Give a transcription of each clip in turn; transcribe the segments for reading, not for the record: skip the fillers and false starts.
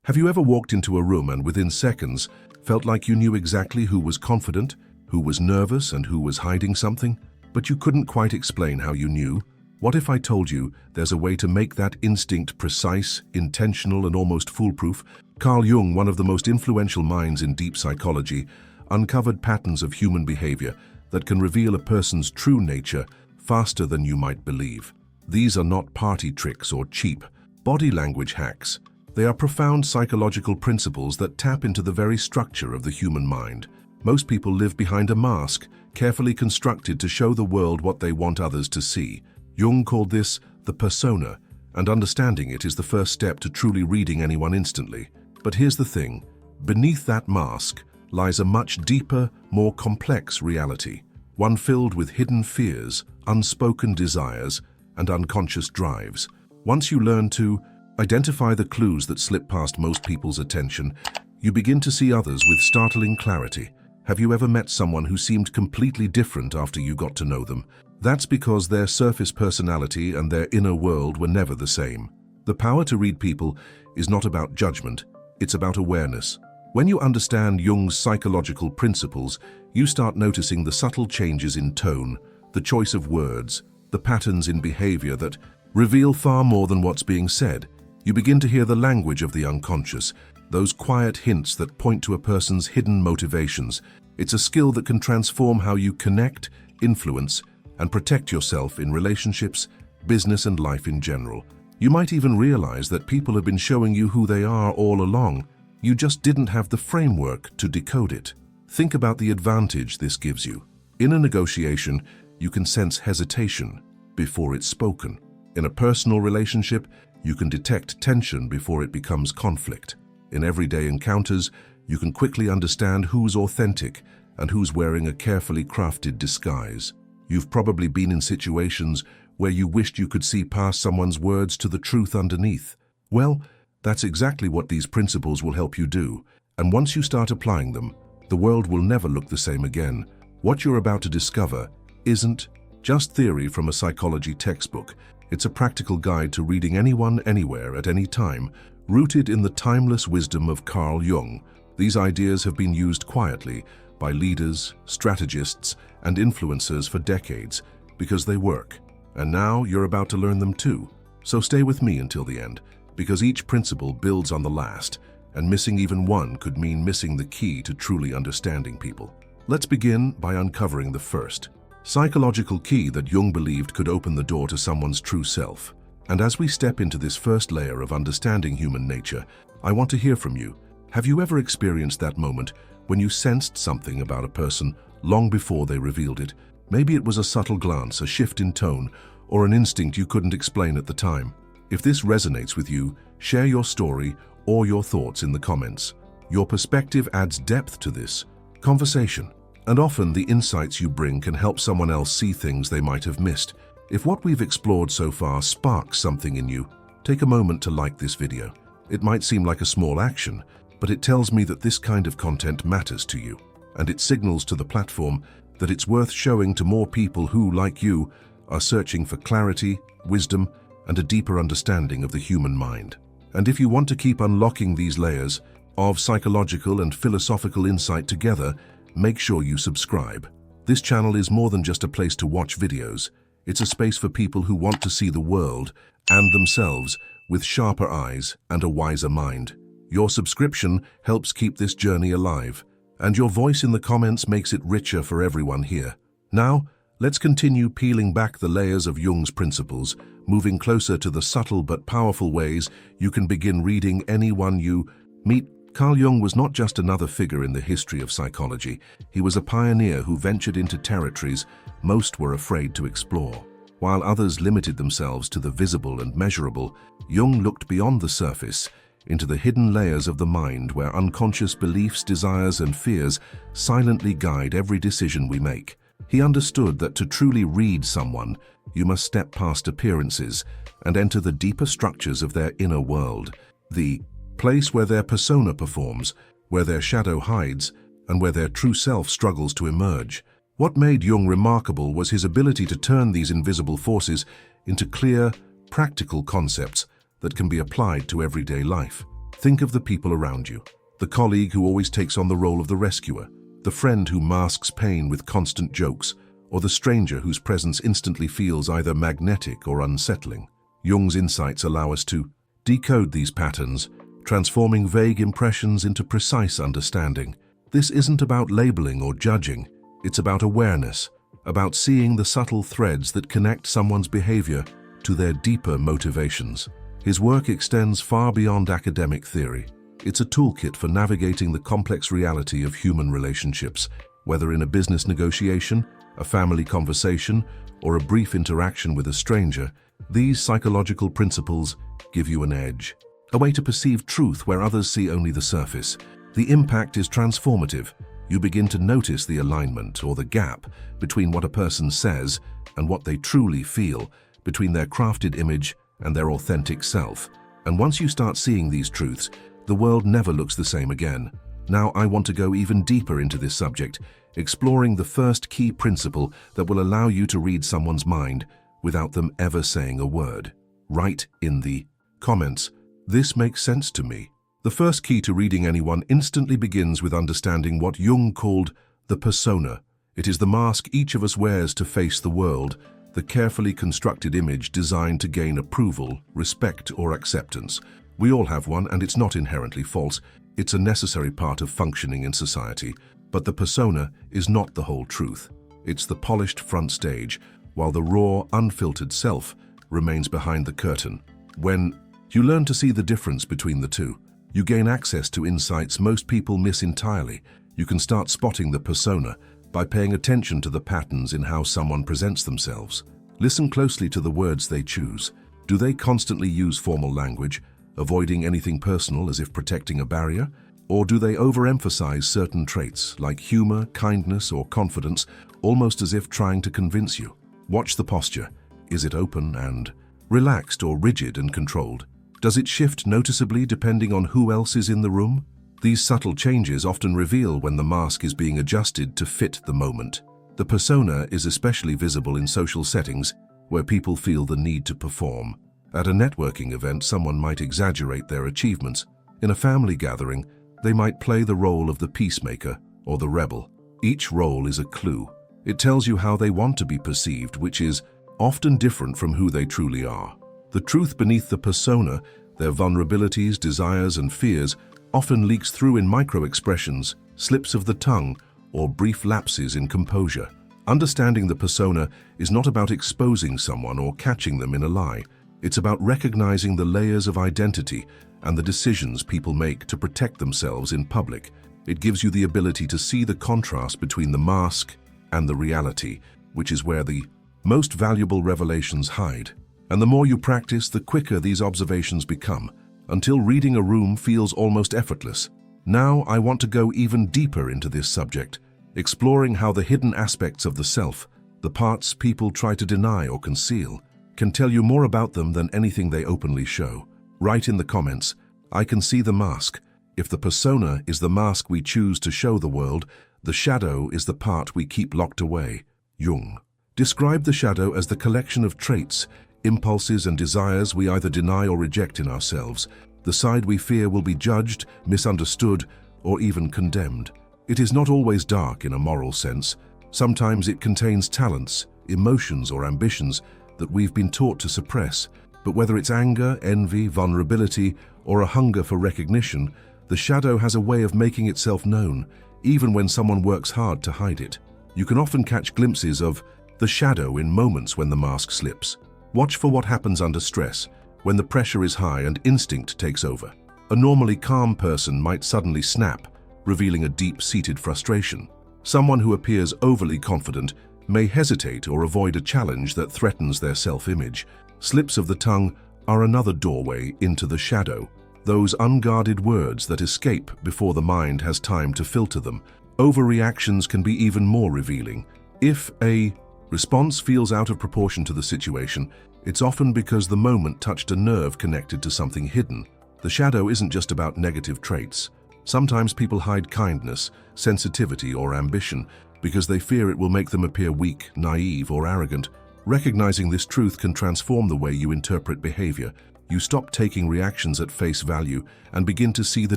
Have you ever walked into a room and within seconds felt like you knew exactly who was confident, who was nervous, and who was hiding something? But you couldn't quite explain how you knew? What if I told you there's a way to make that instinct precise, intentional, and almost foolproof? Carl Jung, one of the most influential minds in deep psychology, uncovered patterns of human behavior that can reveal a person's true nature faster than you might believe. These are not party tricks or cheap body language hacks. They are profound psychological principles that tap into the very structure of the human mind. Most people live behind a mask, carefully constructed to show the world what they want others to see. Jung called this the persona, and understanding it is the first step to truly reading anyone instantly. But here's the thing: beneath that mask lies a much deeper, more complex reality, one filled with hidden fears, unspoken desires, and unconscious drives. Once you learn to identify the clues that slip past most people's attention, you begin to see others with startling clarity. Have you ever met someone who seemed completely different after you got to know them? That's because their surface personality and their inner world were never the same. The power to read people is not about judgment, it's about awareness. When you understand Jung's psychological principles, you start noticing the subtle changes in tone, the choice of words, the patterns in behavior that reveal far more than what's being said. You begin to hear the language of the unconscious, those quiet hints that point to a person's hidden motivations. It's a skill that can transform how you connect, influence, and protect yourself in relationships, business, and life in general. You might even realize that people have been showing you who they are all along. You just didn't have the framework to decode it. Think about the advantage this gives you. In a negotiation, you can sense hesitation before it's spoken. In a personal relationship, you can detect tension before it becomes conflict. In everyday encounters, you can quickly understand who's authentic and who's wearing a carefully crafted disguise. You've probably been in situations where you wished you could see past someone's words to the truth underneath. Well, that's exactly what these principles will help you do. And once you start applying them, the world will never look the same again. What you're about to discover isn't just theory from a psychology textbook. It's a practical guide to reading anyone, anywhere, at any time, rooted in the timeless wisdom of Carl Jung. These ideas have been used quietly by leaders, strategists, and influencers for decades because they work. And now you're about to learn them too. So stay with me until the end, because each principle builds on the last, and missing even one could mean missing the key to truly understanding people. Let's begin by uncovering the first psychological key that Jung believed could open the door to someone's true self. And as we step into this first layer of understanding human nature, I want to hear from you. Have you ever experienced that moment when you sensed something about a person long before they revealed it? Maybe it was a subtle glance, a shift in tone, or an instinct you couldn't explain at the time. If this resonates with you, share your story or your thoughts in the comments. Your perspective adds depth to this conversation. And often the insights you bring can help someone else see things they might have missed. If what we've explored so far sparks something in you, take a moment to like this video. It might seem like a small action, but it tells me that this kind of content matters to you, and it signals to the platform that it's worth showing to more people who, like you, are searching for clarity, wisdom, and a deeper understanding of the human mind. And if you want to keep unlocking these layers of psychological and philosophical insight together, make sure you subscribe. This channel is more than just a place to watch videos. It's a space for people who want to see the world and themselves with sharper eyes and a wiser mind. Your subscription helps keep this journey alive, and your voice in the comments makes it richer for everyone here. Now, let's continue peeling back the layers of Jung's principles, moving closer to the subtle but powerful ways you can begin reading anyone you meet. Carl Jung was not just another figure in the history of psychology. He was a pioneer who ventured into territories most were afraid to explore. While others limited themselves to the visible and measurable, Jung looked beyond the surface into the hidden layers of the mind where unconscious beliefs, desires, and fears silently guide every decision we make. He understood that to truly read someone, you must step past appearances and enter the deeper structures of their inner world, the place where their persona performs, where their shadow hides, and where their true self struggles to emerge. What made Jung remarkable was his ability to turn these invisible forces into clear, practical concepts that can be applied to everyday life. Think of the people around you. The colleague who always takes on the role of the rescuer, the friend who masks pain with constant jokes, or the stranger whose presence instantly feels either magnetic or unsettling. Jung's insights allow us to decode these patterns, transforming vague impressions into precise understanding. This isn't about labeling or judging, it's about awareness, about seeing the subtle threads that connect someone's behavior to their deeper motivations. His work extends far beyond academic theory. It's a toolkit for navigating the complex reality of human relationships, whether in a business negotiation, a family conversation, or a brief interaction with a stranger. These psychological principles give you an edge, a way to perceive truth where others see only the surface. The impact is transformative. You begin to notice the alignment or the gap between what a person says and what they truly feel, between their crafted image and their authentic self. And once you start seeing these truths, the world never looks the same again. Now I want to go even deeper into this subject, exploring the first key principle that will allow you to read someone's mind without them ever saying a word. Write in the comments, "This makes sense to me." The first key to reading anyone instantly begins with understanding what Jung called the persona. It is the mask each of us wears to face the world, the carefully constructed image designed to gain approval, respect, or acceptance. We all have one, and it's not inherently false. It's a necessary part of functioning in society. But the persona is not the whole truth. It's the polished front stage, while the raw, unfiltered self remains behind the curtain. When you learn to see the difference between the two, you gain access to insights most people miss entirely. You can start spotting the persona by paying attention to the patterns in how someone presents themselves. Listen closely to the words they choose. Do they constantly use formal language, avoiding anything personal as if protecting a barrier? Or do they overemphasize certain traits like humor, kindness, or confidence, almost as if trying to convince you? Watch the posture. Is it open and relaxed or rigid and controlled? Does it shift noticeably depending on who else is in the room? These subtle changes often reveal when the mask is being adjusted to fit the moment. The persona is especially visible in social settings where people feel the need to perform. At a networking event, someone might exaggerate their achievements. In a family gathering, they might play the role of the peacemaker or the rebel. Each role is a clue. It tells you how they want to be perceived, which is often different from who they truly are. The truth beneath the persona, their vulnerabilities, desires, and fears, often leaks through in micro-expressions, slips of the tongue, or brief lapses in composure. Understanding the persona is not about exposing someone or catching them in a lie. It's about recognizing the layers of identity and the decisions people make to protect themselves in public. It gives you the ability to see the contrast between the mask and the reality, which is where the most valuable revelations hide. And the more you practice, the quicker these observations become, until reading a room feels almost effortless. Now I want to go even deeper into this subject, exploring how the hidden aspects of the self, the parts people try to deny or conceal, can tell you more about them than anything they openly show. Write in the comments, "I can see the mask." If the persona is the mask we choose to show the world, the shadow is the part we keep locked away. Jung described the shadow as the collection of traits, impulses, and desires we either deny or reject in ourselves. The side we fear will be judged, misunderstood, or even condemned. It is not always dark in a moral sense. Sometimes it contains talents, emotions, or ambitions that we've been taught to suppress. But whether it's anger, envy, vulnerability, or a hunger for recognition, the shadow has a way of making itself known, even when someone works hard to hide it. You can often catch glimpses of the shadow in moments when the mask slips. Watch for what happens under stress, when the pressure is high and instinct takes over. A normally calm person might suddenly snap, revealing a deep-seated frustration. Someone who appears overly confident may hesitate or avoid a challenge that threatens their self-image. Slips of the tongue are another doorway into the shadow, those unguarded words that escape before the mind has time to filter them. Overreactions can be even more revealing. If a response feels out of proportion to the situation, it's often because the moment touched a nerve connected to something hidden. The shadow isn't just about negative traits. Sometimes people hide kindness, sensitivity, or ambition because they fear it will make them appear weak, naive, or arrogant. Recognizing this truth can transform the way you interpret behavior. You stop taking reactions at face value and begin to see the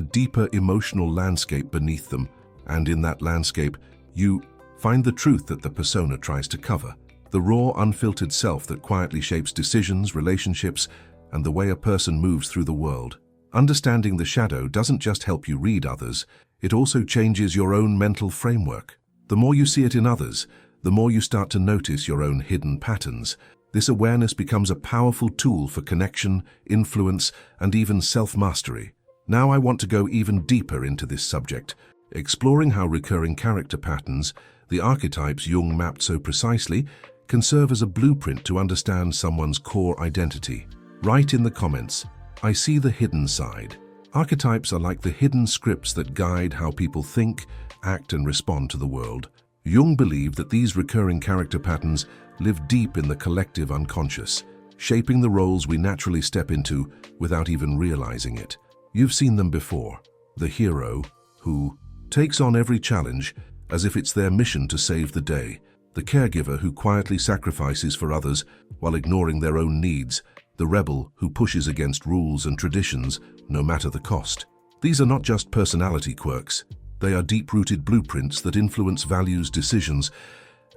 deeper emotional landscape beneath them. And in that landscape, you find the truth that the persona tries to cover. The raw, unfiltered self that quietly shapes decisions, relationships, and the way a person moves through the world. Understanding the shadow doesn't just help you read others, it also changes your own mental framework. The more you see it in others, the more you start to notice your own hidden patterns. This awareness becomes a powerful tool for connection, influence, and even self-mastery. Now I want to go even deeper into this subject, exploring how recurring character patterns, the archetypes Jung mapped so precisely, can serve as a blueprint to understand someone's core identity. Write in the comments, I see the hidden side. Archetypes are like the hidden scripts that guide how people think, act, and respond to the world. Jung believed that these recurring character patterns live deep in the collective unconscious, shaping the roles we naturally step into without even realizing it. You've seen them before. The hero, who takes on every challenge as if it's their mission to save the day. The caregiver who quietly sacrifices for others while ignoring their own needs. The rebel who pushes against rules and traditions, no matter the cost. These are not just personality quirks. They are deep-rooted blueprints that influence values, decisions,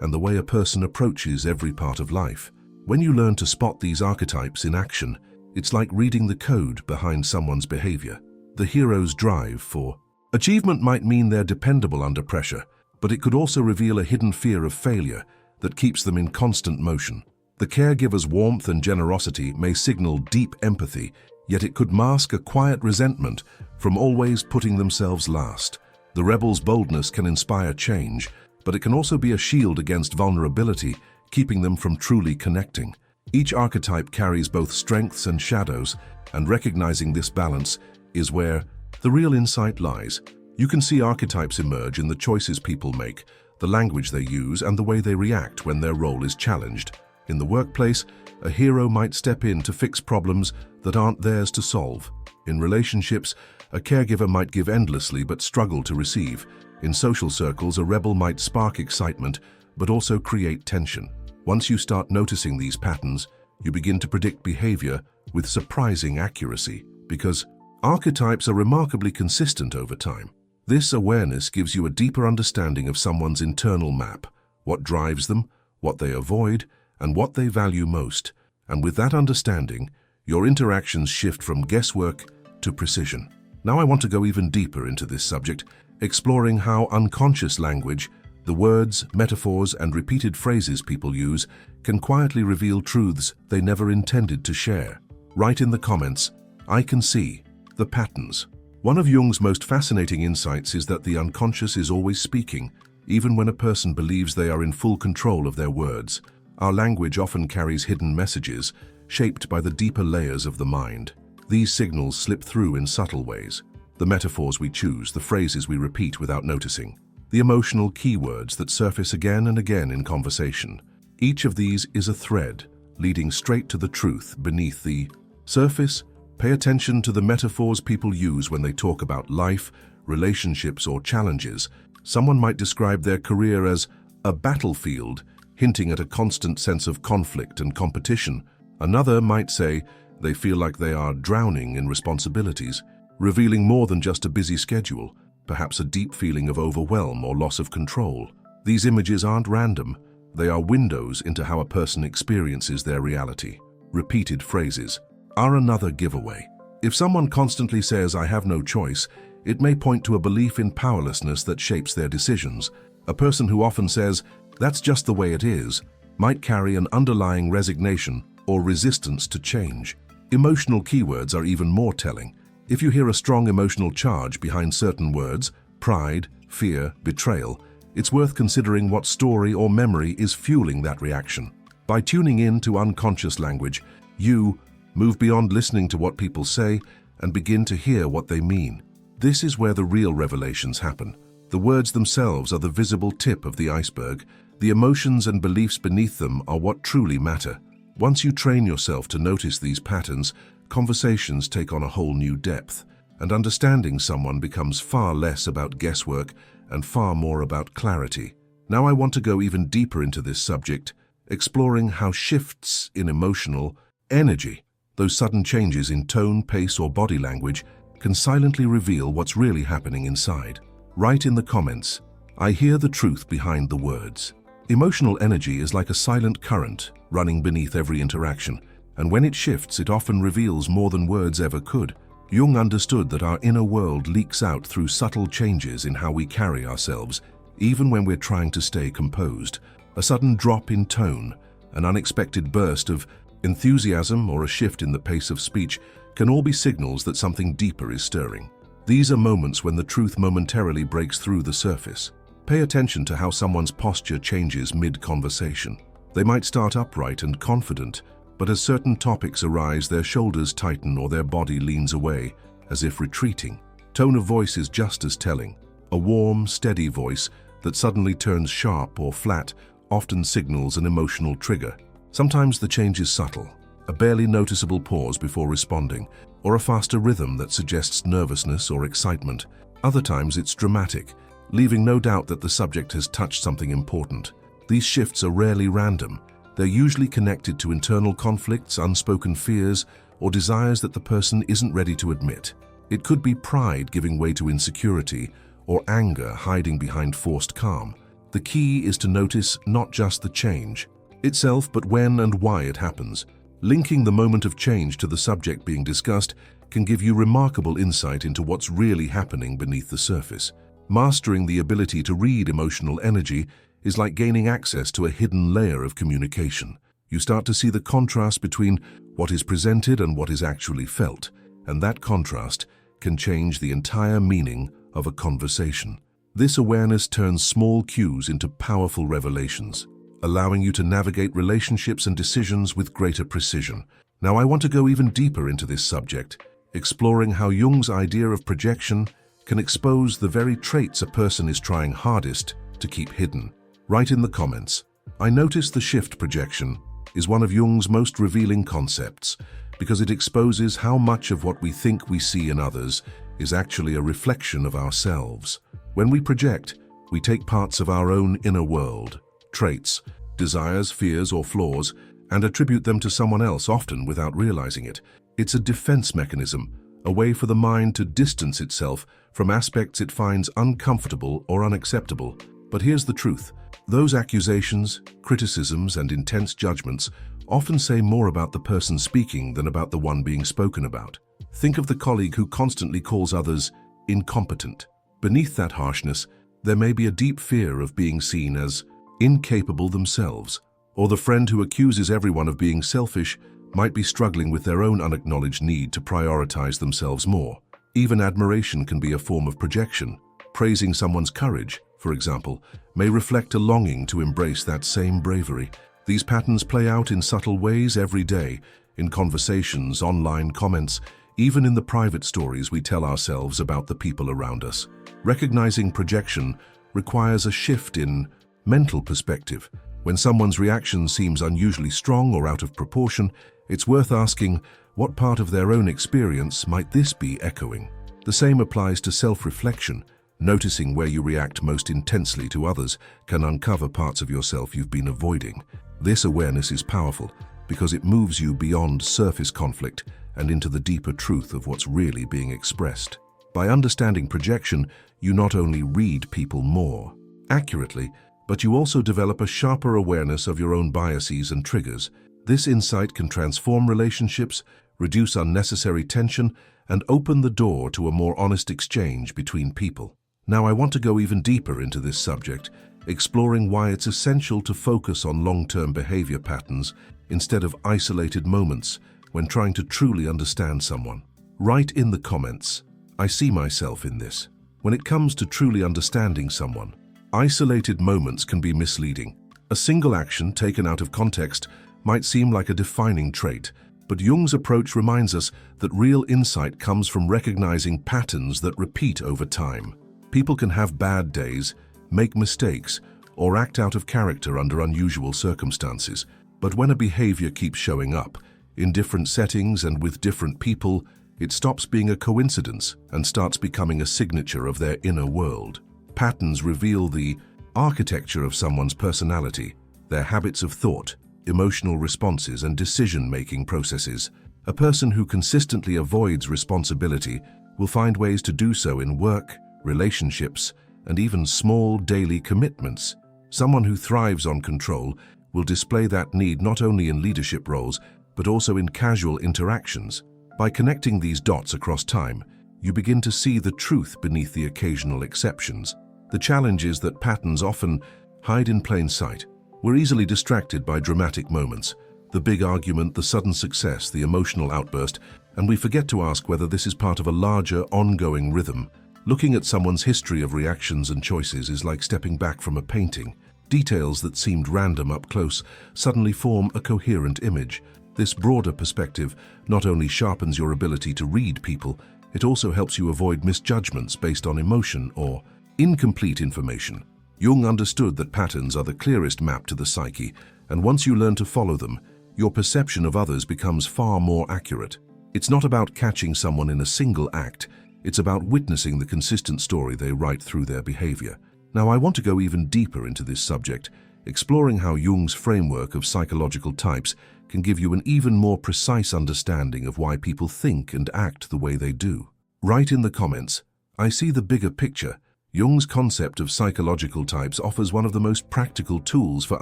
and the way a person approaches every part of life. When you learn to spot these archetypes in action, it's like reading the code behind someone's behavior. The hero's drive for achievement might mean they're dependable under pressure, but it could also reveal a hidden fear of failure that keeps them in constant motion. The caregiver's warmth and generosity may signal deep empathy, yet it could mask a quiet resentment from always putting themselves last. The rebel's boldness can inspire change, but it can also be a shield against vulnerability, keeping them from truly connecting. Each archetype carries both strengths and shadows, and recognizing this balance is where the real insight lies. You can see archetypes emerge in the choices people make, the language they use, and the way they react when their role is challenged. In the workplace, a hero might step in to fix problems that aren't theirs to solve. In relationships, a caregiver might give endlessly but struggle to receive. In social circles, a rebel might spark excitement but also create tension. Once you start noticing these patterns, you begin to predict behavior with surprising accuracy, because archetypes are remarkably consistent over time. This awareness gives you a deeper understanding of someone's internal map, what drives them, what they avoid, and what they value most. And with that understanding, your interactions shift from guesswork to precision. Now I want to go even deeper into this subject, exploring how unconscious language, the words, metaphors, and repeated phrases people use, can quietly reveal truths they never intended to share. Write in the comments, I can see the patterns. One of Jung's most fascinating insights is that the unconscious is always speaking, even when a person believes they are in full control of their words. Our language often carries hidden messages, shaped by the deeper layers of the mind. These signals slip through in subtle ways. The metaphors we choose, the phrases we repeat without noticing, the emotional keywords that surface again and again in conversation. Each of these is a thread, leading straight to the truth beneath the surface. Pay attention to the metaphors people use when they talk about life, relationships, or challenges. Someone might describe their career as a battlefield, hinting at a constant sense of conflict and competition. Another might say they feel like they are drowning in responsibilities, revealing more than just a busy schedule, perhaps a deep feeling of overwhelm or loss of control. These images aren't random. They are windows into how a person experiences their reality. Repeated phrases are another giveaway. If someone constantly says, I have no choice, it may point to a belief in powerlessness that shapes their decisions. A person who often says, that's just the way it is, might carry an underlying resignation or resistance to change. Emotional keywords are even more telling. If you hear a strong emotional charge behind certain words, pride, fear, betrayal, it's worth considering what story or memory is fueling that reaction. By tuning in to unconscious language, you move beyond listening to what people say and begin to hear what they mean. This is where the real revelations happen. The words themselves are the visible tip of the iceberg. The emotions and beliefs beneath them are what truly matter. Once you train yourself to notice these patterns, conversations take on a whole new depth, and understanding someone becomes far less about guesswork and far more about clarity. Now I want to go even deeper into this subject, exploring how shifts in emotional energy Those sudden changes in tone, pace, or body language can silently reveal what's really happening inside. Write in the comments, "I hear the truth behind the words." Emotional energy is like a silent current running beneath every interaction, and when it shifts, it often reveals more than words ever could. Jung understood that our inner world leaks out through subtle changes in how we carry ourselves, even when we're trying to stay composed. A sudden drop in tone, an unexpected burst of enthusiasm, or a shift in the pace of speech can all be signals that something deeper is stirring. These are moments when the truth momentarily breaks through the surface. Pay attention to how someone's posture changes mid-conversation. They might start upright and confident, but as certain topics arise, their shoulders tighten or their body leans away, as if retreating. Tone of voice is just as telling. A warm, steady voice that suddenly turns sharp or flat often signals an emotional trigger. Sometimes the change is subtle, a barely noticeable pause before responding, or a faster rhythm that suggests nervousness or excitement. Other times it's dramatic, leaving no doubt that the subject has touched something important. These shifts are rarely random. They're usually connected to internal conflicts, unspoken fears, or desires that the person isn't ready to admit. It could be pride giving way to insecurity, or anger hiding behind forced calm. The key is to notice not just the change itself, but when and why it happens. Linking the moment of change to the subject being discussed can give you remarkable insight into what's really happening beneath the surface. Mastering the ability to read emotional energy is like gaining access to a hidden layer of communication. You start to see the contrast between what is presented and what is actually felt, and that contrast can change the entire meaning of a conversation. This awareness turns small cues into powerful revelations, allowing you to navigate relationships and decisions with greater precision. Now, I want to go even deeper into this subject, exploring how Jung's idea of projection can expose the very traits a person is trying hardest to keep hidden. Write in the comments, "I notice the shift projection is one of Jung's most revealing concepts because it exposes how much of what we think we see in others is actually a reflection of ourselves. When we project, we take parts of our own inner world, traits, desires, fears, or flaws, and attribute them to someone else, often without realizing it. It's a defense mechanism, a way for the mind to distance itself from aspects it finds uncomfortable or unacceptable. But here's the truth. Those accusations, criticisms, and intense judgments often say more about the person speaking than about the one being spoken about. Think of the colleague who constantly calls others incompetent. Beneath that harshness, there may be a deep fear of being seen as incapable themselves, or the friend who accuses everyone of being selfish might be struggling with their own unacknowledged need to prioritize themselves more. Even admiration can be a form of projection. Praising someone's courage, for example, may reflect a longing to embrace that same bravery. These patterns play out in subtle ways every day, in conversations, online comments, even in the private stories we tell ourselves about the people around us. Recognizing projection requires a shift in mental perspective. When someone's reaction seems unusually strong or out of proportion, it's worth asking, what part of their own experience might this be echoing? The same applies to self-reflection. Noticing where you react most intensely to others can uncover parts of yourself you've been avoiding. This awareness is powerful because it moves you beyond surface conflict and into the deeper truth of what's really being expressed. By understanding projection, you not only read people more accurately, but you also develop a sharper awareness of your own biases and triggers. This insight can transform relationships, reduce unnecessary tension, and open the door to a more honest exchange between people. Now, I want to go even deeper into this subject, exploring why it's essential to focus on long-term behavior patterns instead of isolated moments when trying to truly understand someone. Write in the comments, "I see myself in this." When it comes to truly understanding someone, isolated moments can be misleading. A single action taken out of context might seem like a defining trait, but Jung's approach reminds us that real insight comes from recognizing patterns that repeat over time. People can have bad days, make mistakes, or act out of character under unusual circumstances. But when a behavior keeps showing up, in different settings and with different people, it stops being a coincidence and starts becoming a signature of their inner world. Patterns reveal the architecture of someone's personality, their habits of thought, emotional responses, and decision-making processes. A person who consistently avoids responsibility will find ways to do so in work, relationships, and even small daily commitments. Someone who thrives on control will display that need not only in leadership roles, but also in casual interactions. By connecting these dots across time, you begin to see the truth beneath the occasional exceptions. The challenge is that patterns often hide in plain sight. We're easily distracted by dramatic moments, the big argument, the sudden success, the emotional outburst, and we forget to ask whether this is part of a larger, ongoing rhythm. Looking at someone's history of reactions and choices is like stepping back from a painting. Details that seemed random up close suddenly form a coherent image. This broader perspective not only sharpens your ability to read people, it also helps you avoid misjudgments based on emotion or incomplete information. Jung understood that patterns are the clearest map to the psyche, and once you learn to follow them, your perception of others becomes far more accurate. It's not about catching someone in a single act, it's about witnessing the consistent story they write through their behavior. Now, I want to go even deeper into this subject, exploring how Jung's framework of psychological types can give you an even more precise understanding of why people think and act the way they do. Write in the comments, "I see the bigger picture." Jung's concept of psychological types offers one of the most practical tools for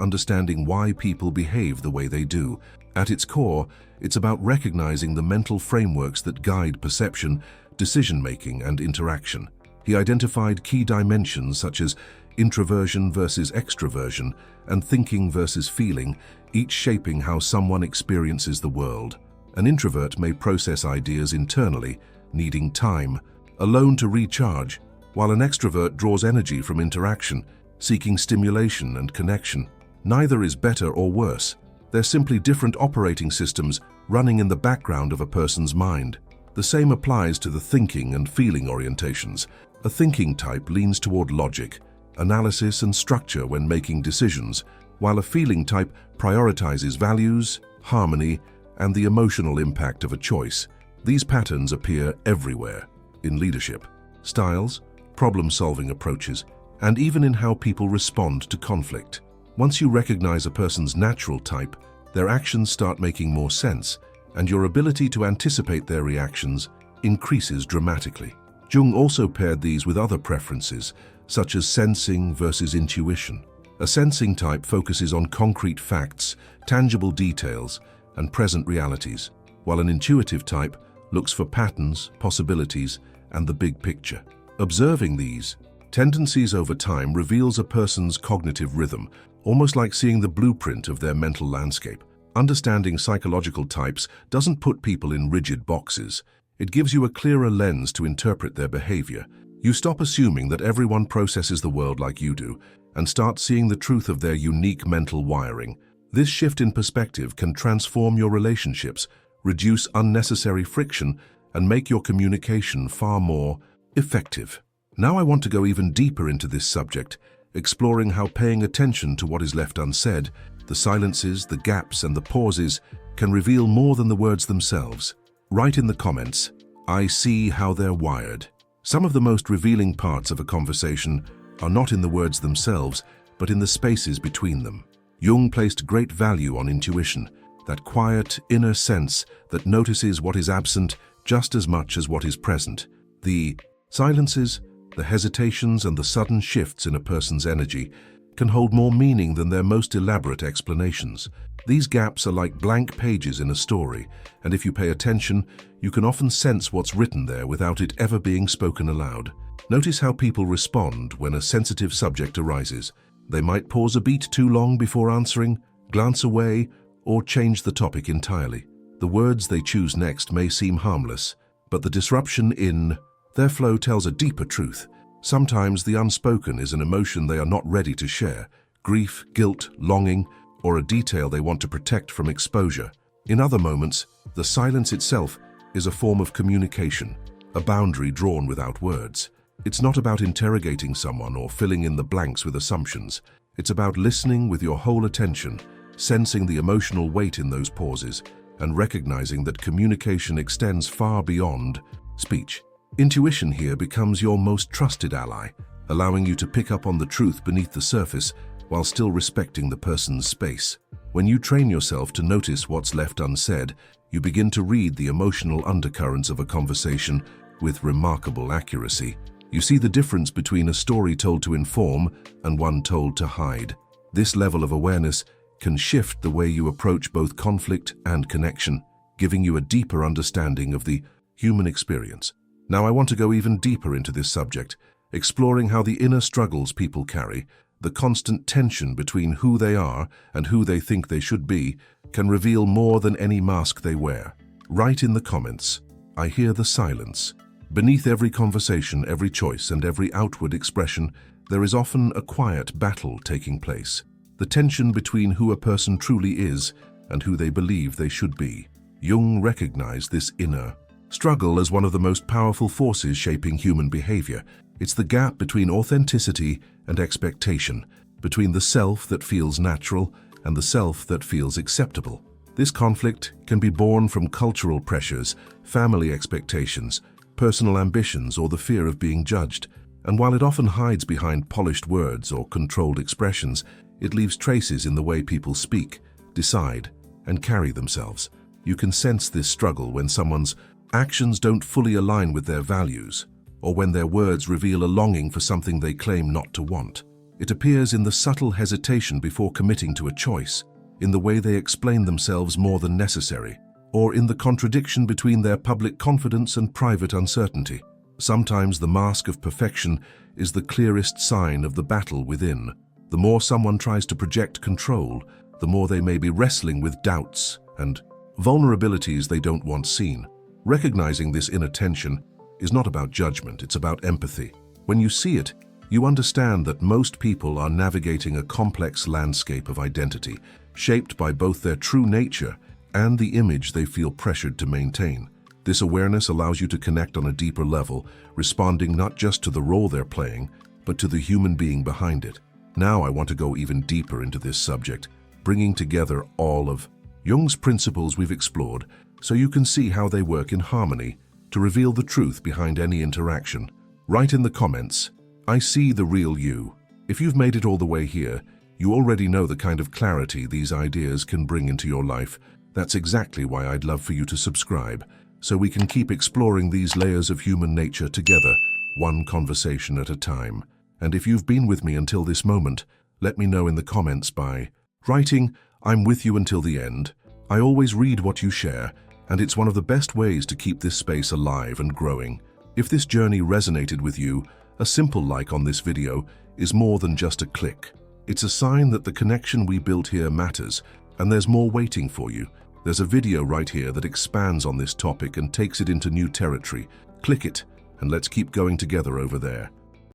understanding why people behave the way they do. At its core, it's about recognizing the mental frameworks that guide perception, decision-making, and interaction. He identified key dimensions such as introversion versus extroversion and thinking versus feeling, each shaping how someone experiences the world. An introvert may process ideas internally, needing time, alone to recharge, while an extrovert draws energy from interaction, seeking stimulation and connection. Neither is better or worse. They're simply different operating systems running in the background of a person's mind. The same applies to the thinking and feeling orientations. A thinking type leans toward logic, analysis, and structure when making decisions, while a feeling type prioritizes values, harmony, and the emotional impact of a choice. These patterns appear everywhere, in leadership, styles, problem-solving approaches, and even in how people respond to conflict. Once you recognize a person's natural type, their actions start making more sense, and your ability to anticipate their reactions increases dramatically. Jung also paired these with other preferences, such as sensing versus intuition. A sensing type focuses on concrete facts, tangible details, and present realities, while an intuitive type looks for patterns, possibilities, and the big picture. Observing these tendencies over time reveals a person's cognitive rhythm, almost like seeing the blueprint of their mental landscape. Understanding psychological types doesn't put people in rigid boxes. It gives you a clearer lens to interpret their behavior. You stop assuming that everyone processes the world like you do and start seeing the truth of their unique mental wiring. This shift in perspective can transform your relationships, reduce unnecessary friction, and make your communication far more effective. Now I want to go even deeper into this subject, exploring how paying attention to what is left unsaid, the silences, the gaps, and the pauses can reveal more than the words themselves. Write in the comments, "I see how they're wired." Some of the most revealing parts of a conversation are not in the words themselves, but in the spaces between them. Jung placed great value on intuition, that quiet, inner sense that notices what is absent just as much as what is present. The silences, the hesitations, and the sudden shifts in a person's energy can hold more meaning than their most elaborate explanations. These gaps are like blank pages in a story, and if you pay attention, you can often sense what's written there without it ever being spoken aloud. Notice how people respond when a sensitive subject arises. They might pause a beat too long before answering, glance away, or change the topic entirely. The words they choose next may seem harmless, but the disruption in their flow tells a deeper truth. Sometimes the unspoken is an emotion they are not ready to share, grief, guilt, longing, or a detail they want to protect from exposure. In other moments, the silence itself is a form of communication, a boundary drawn without words. It's not about interrogating someone or filling in the blanks with assumptions. It's about listening with your whole attention, sensing the emotional weight in those pauses, and recognizing that communication extends far beyond speech. Intuition here becomes your most trusted ally, allowing you to pick up on the truth beneath the surface while still respecting the person's space. When you train yourself to notice what's left unsaid, You begin to read the emotional undercurrents of a conversation with remarkable accuracy. You see the difference between a story told to inform and one told to hide. This level of awareness can shift the way you approach both conflict and connection, giving you a deeper understanding of the human experience. Now I want to go even deeper into this subject, exploring how the inner struggles people carry, the constant tension between who they are and who they think they should be, can reveal more than any mask they wear. Write in the comments, "I hear the silence." Beneath every conversation, every choice, and every outward expression, there is often a quiet battle taking place. The tension between who a person truly is and who they believe they should be. Jung recognized this inner struggle as one of the most powerful forces shaping human behavior. It's the gap between authenticity and expectation, between the self that feels natural and the self that feels acceptable. This conflict can be born from cultural pressures, family expectations, personal ambitions, or the fear of being judged. And while it often hides behind polished words or controlled expressions, it leaves traces in the way people speak, decide, and carry themselves. You can sense this struggle when someone's actions don't fully align with their values, or when their words reveal a longing for something they claim not to want. It appears in the subtle hesitation before committing to a choice, in the way they explain themselves more than necessary, or in the contradiction between their public confidence and private uncertainty. Sometimes the mask of perfection is the clearest sign of the battle within. The more someone tries to project control, the more they may be wrestling with doubts and vulnerabilities they don't want seen. Recognizing this inner tension is not about judgment, it's about empathy. When you see it, you understand that most people are navigating a complex landscape of identity, shaped by both their true nature and the image they feel pressured to maintain. This awareness allows you to connect on a deeper level, responding not just to the role they're playing, but to the human being behind it. Now I want to go even deeper into this subject, bringing together all of Jung's principles we've explored so you can see how they work in harmony to reveal the truth behind any interaction. Write in the comments, "I see the real you." If you've made it all the way here, you already know the kind of clarity these ideas can bring into your life. That's exactly why I'd love for you to subscribe, so we can keep exploring these layers of human nature together, one conversation at a time. And if you've been with me until this moment, let me know in the comments by writing, "I'm with you until the end." I always read what you share, and it's one of the best ways to keep this space alive and growing. If this journey resonated with you, a simple like on this video is more than just a click. It's a sign that the connection we built here matters, and there's more waiting for you. There's a video right here that expands on this topic and takes it into new territory. Click it, and let's keep going together over there.